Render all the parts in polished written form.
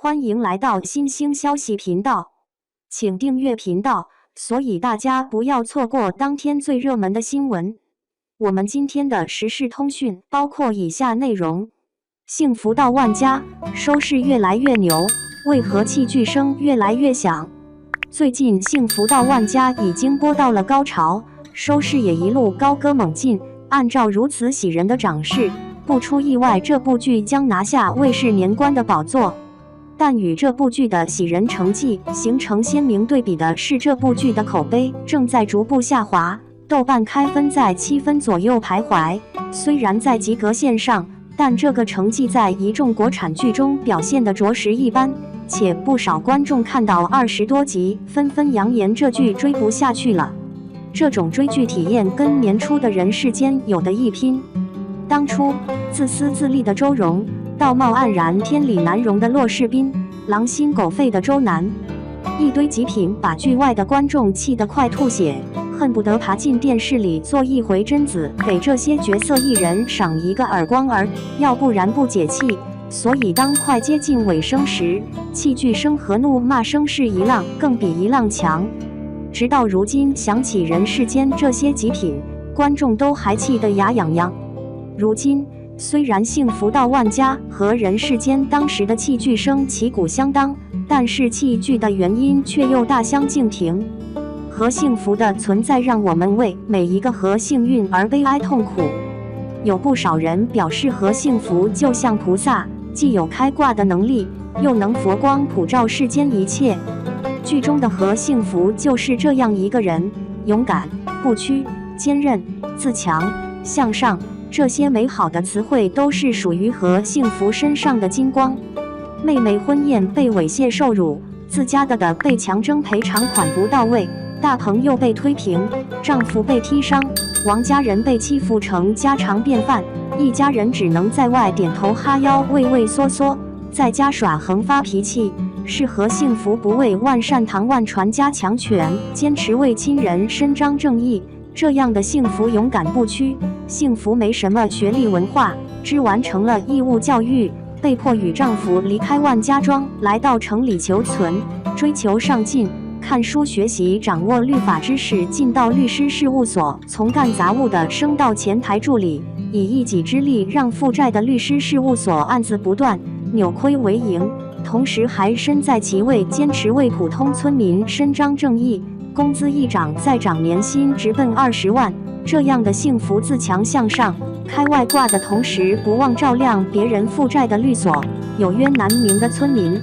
欢迎来到新兴消息频道，请订阅频道，所以大家不要错过当天最热门的新闻。我们今天的时事通讯包括以下内容：幸福到万家，收视越来越牛，为何器具声越来越响？最近幸福到万家已经播到了高潮，收视也一路高歌猛进。按照如此喜人的涨势，不出意外，这部剧将拿下卫视年关的宝座。但与这部剧的喜人成绩形成鲜明对比的是，这部剧的口碑正在逐步下滑，豆瓣开分在7分左右徘徊。虽然在及格线上，但这个成绩在一众国产剧中表现得着实一般，且不少观众看到20多集，纷纷扬言这剧追不下去了。这种追剧体验跟年初的人世间有得一拼。当初自私自利的周蓉，道貌岸然天理难容的骆世斌，狼心狗肺的周南，一堆极品把剧外的观众气得快吐血，恨不得爬进电视里做一回贞子，给这些角色艺人赏一个耳光儿，要不然不解气。所以当快接近尾声时，器具声和怒骂声是一浪更比一浪强。直到如今想起人世间这些极品，观众都还气得牙痒痒。如今虽然幸福到万家和人世间当时的器具声旗鼓相当，但是器具的原因却又大相径庭。和幸福的存在让我们为每一个和幸运而悲哀痛苦。有不少人表示和幸福就像菩萨，既有开挂的能力，又能佛光普照世间一切。剧中的和幸福就是这样一个人，勇敢、不屈、坚韧、自强、向上，这些美好的词汇都是属于和幸福身上的金光。妹妹婚宴被猥亵受辱，自家的被强征赔偿款不到位，大朋友被推平，丈夫被踢伤，王家人被欺负成家常便饭，一家人只能在外点头哈腰畏畏缩缩，在家耍横发脾气。是和幸福不为万善堂万传家强权，坚持为亲人伸张正义，这样的幸福勇敢不屈。幸福没什么学历文化，只完成了义务教育，被迫与丈夫离开万家庄，来到城里求存，追求上进，看书学习，掌握律法知识，进到律师事务所，从干杂物的升到前台助理，以一己之力让负债的律师事务所案子不断，扭亏为盈。同时还身在其位，坚持为普通村民伸张正义，工资一涨再涨，年薪直奔20万。这样的幸福自强向上，开外挂的同时不忘照亮别人负债的律所，有冤难明的村民。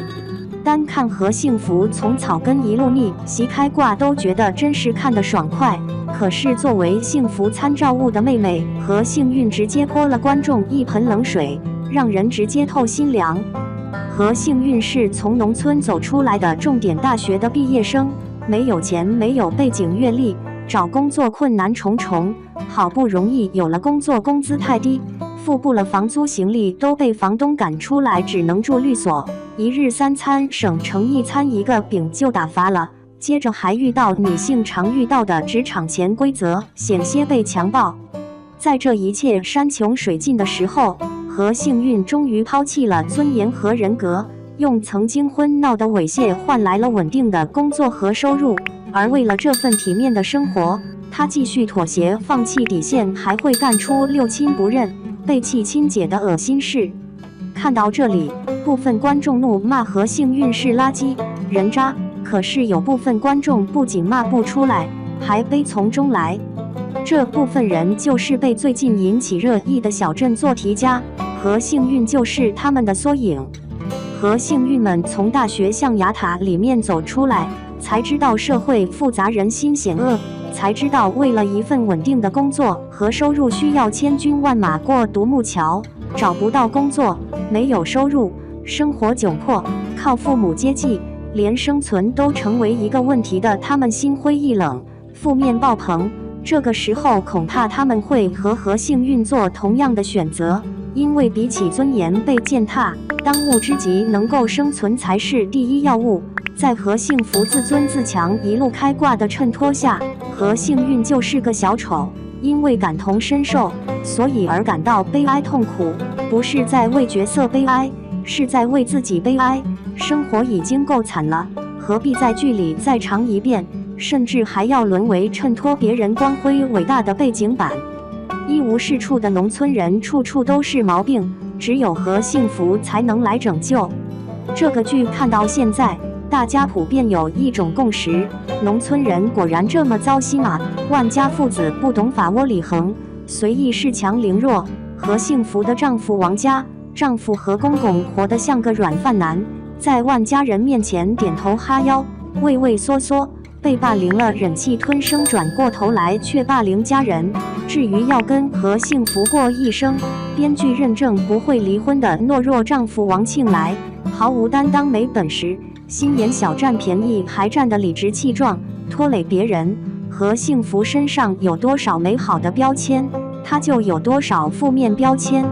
单看和幸福从草根一路逆袭开挂都觉得真是看得爽快，可是作为幸福参照物的妹妹和幸运直接泼了观众一盆冷水，让人直接透心凉。和幸运是从农村走出来的重点大学的毕业生，没有钱，没有背景阅历，找工作困难重重，好不容易有了工作，工资太低，付不了房租，行李都被房东赶出来，只能住律所，一日3餐省成1餐1个饼就打发了。接着还遇到女性常遇到的职场潜规则，险些被强暴。在这一切山穷水尽的时候，和幸运终于抛弃了尊严和人格，用曾经婚闹的猥亵换来了稳定的工作和收入。而为了这份体面的生活，她继续妥协，放弃底线，还会干出六亲不认、背弃亲姐的恶心事。看到这里，部分观众怒骂和幸运是垃圾、人渣，可是有部分观众不仅骂不出来，还悲从中来。这部分人就是被最近引起热议的小镇做题家，和幸运就是他们的缩影。和幸运们从大学象牙塔里面走出来，才知道社会复杂，人心险恶，才知道为了一份稳定的工作和收入，需要千军万马过独木桥，找不到工作，没有收入，生活窘迫，靠父母接济，连生存都成为一个问题的他们心灰意冷，负面爆棚。这个时候恐怕他们会和幸运做同样的选择，因为比起尊严被践踏，当务之急能够生存才是第一要务。在和幸福自尊自强一路开挂的衬托下，和幸运就是个小丑，因为感同身受，所以而感到悲哀痛苦，不是在为角色悲哀，是在为自己悲哀。生活已经够惨了，何必在剧里再尝一遍，甚至还要沦为衬托别人光辉伟大的背景板？一无是处的农村人处处都是毛病，只有和幸福才能来拯救。这个剧看到现在，大家普遍有一种共识：农村人果然这么糟心啊！万家父子不懂法窝里横，随意恃强凌弱。和幸福的丈夫王家，丈夫何公公活得像个软饭男，在万家人面前点头哈腰，畏畏缩缩，被霸凌了忍气吞声，转过头来却霸凌家人。至于要跟何幸福过一生，编剧认证不会离婚的懦弱丈夫王庆来，毫无担当没本事，心眼小，占便宜还占得理直气壮，拖累别人。何幸福身上有多少美好的标签，他就有多少负面标签。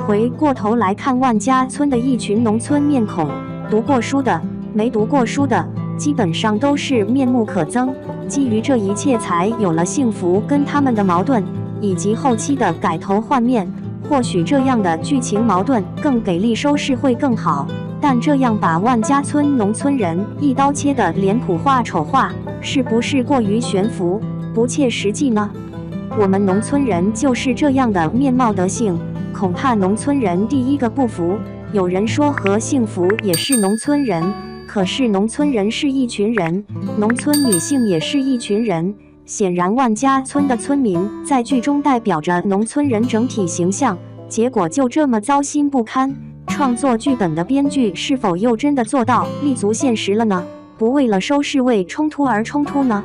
回过头来看万家村的一群农村面孔，读过书的，没读过书的，基本上都是面目可憎。基于这一切，才有了幸福跟他们的矛盾，以及后期的改头换面。或许这样的剧情矛盾更给力，收视会更好。但这样把万家村农村人一刀切的脸谱化、丑化，是不是过于悬浮、不切实际呢？我们农村人就是这样的面貌德性，恐怕农村人第一个不服。有人说何幸福也是农村人，可是农村人是一群人，农村女性也是一群人。显然万家村的村民在剧中代表着农村人整体形象，结果就这么糟心不堪。创作剧本的编剧是否又真的做到立足现实了呢？不为了收视为冲突而冲突呢？